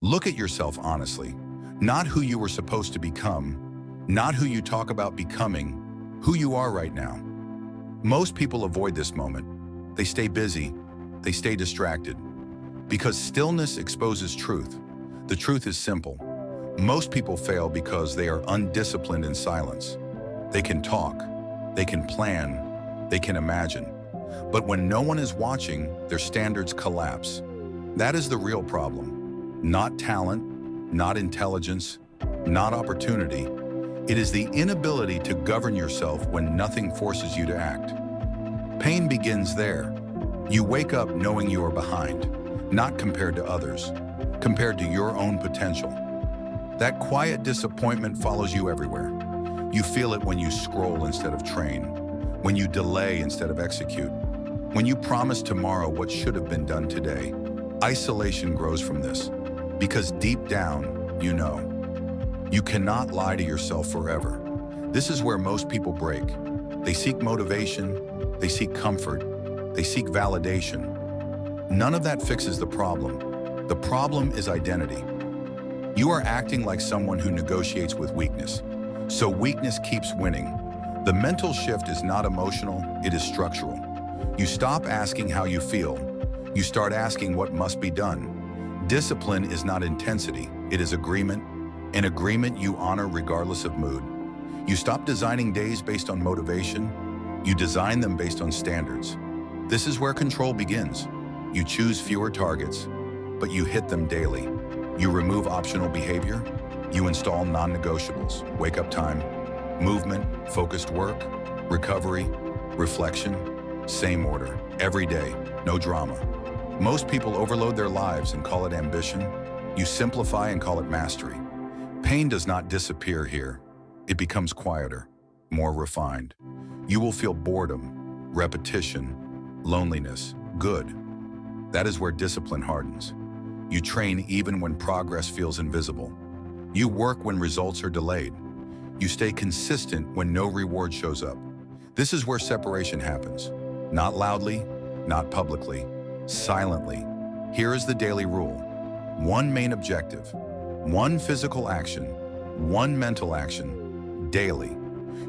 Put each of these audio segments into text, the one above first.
Look at yourself honestly, not who you were supposed to become, not who you talk about becoming, who you are right now. Most people avoid this moment. They stay busy, they stay distracted, because stillness exposes truth. The truth is simple. Most people fail because they are undisciplined in silence. They can talk, they can plan, they can imagine. But when no one is watching, their standards collapse. That is the real problem. Not talent, not intelligence, not opportunity. It is the inability to govern yourself when nothing forces you to act. Pain begins there. You wake up knowing you are behind, not compared to others, compared to your own potential. That quiet disappointment follows you everywhere. You feel it when you scroll instead of train, when you delay instead of execute, when you promise tomorrow what should have been done today. Isolation grows from this, because deep down, you know. You cannot lie to yourself forever. This is where most people break. They seek motivation, they seek comfort, they seek validation. None of that fixes the problem. The problem is identity. You are acting like someone who negotiates with weakness, so weakness keeps winning. The mental shift is not emotional, it is structural. You stop asking how you feel. You start asking what must be done. Discipline is not intensity, it is agreement. An agreement you honor regardless of mood. You stop designing days based on motivation. You design them based on standards. This is where control begins. You choose fewer targets, but you hit them daily. You remove optional behavior. You install non-negotiables. Wake up time, movement, focused work, recovery, reflection, same order, every day, no drama. Most people overload their lives and call it ambition. You simplify and call it mastery. Pain does not disappear here. It becomes quieter, more refined. You will feel boredom, repetition, loneliness, good. That is where discipline hardens. You train even when progress feels invisible. You work when results are delayed. You stay consistent when no reward shows up. This is where separation happens. Not loudly, not publicly, silently. Here is the daily rule. One main objective, one physical action, one mental action, daily.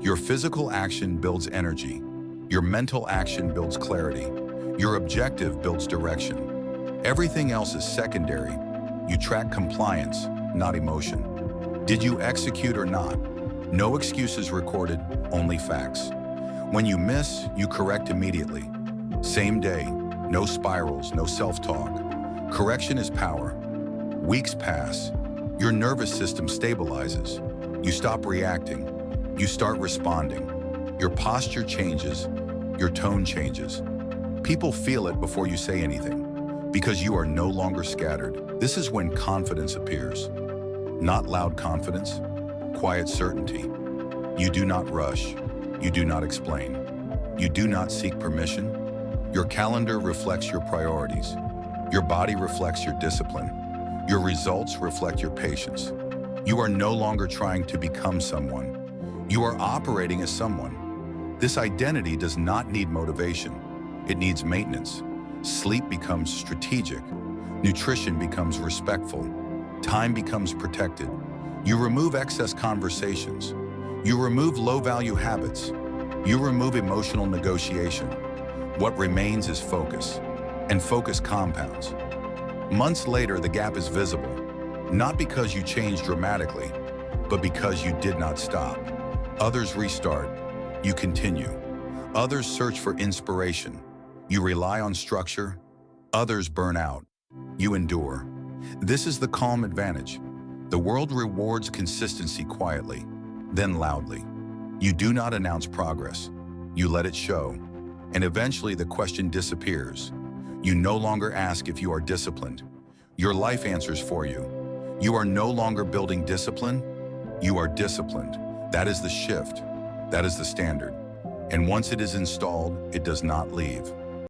Your physical action builds energy. Your mental action builds clarity. Your objective builds direction. Everything else is secondary. You track compliance, not emotion. Did you execute or not? No excuses recorded, only facts. When you miss, you correct immediately. Same day, no spirals, no self-talk. Correction is power. Weeks pass. Your nervous system stabilizes. You stop reacting. You start responding. Your posture changes. Your tone changes. People feel it before you say anything, because you are no longer scattered. This is when confidence appears. Not loud confidence, quiet certainty. You do not rush. You do not explain. You do not seek permission. Your calendar reflects your priorities. Your body reflects your discipline. Your results reflect your patience. You are no longer trying to become someone. You are operating as someone. This identity does not need motivation. It needs maintenance. Sleep becomes strategic. Nutrition becomes respectful. Time becomes protected. You remove excess conversations. You remove low-value habits. You remove emotional negotiation. What remains is focus, and focus compounds. Months later, the gap is visible, not because you changed dramatically, but because you did not stop. Others restart. You continue. Others search for inspiration. You rely on structure. Others burn out. You endure. This is the calm advantage. The world rewards consistency quietly, then loudly. You do not announce progress. You let it show. And eventually the question disappears. You no longer ask if you are disciplined. Your life answers for you. You are no longer building discipline. You are disciplined. That is the shift. That is the standard. And once it is installed, it does not leave.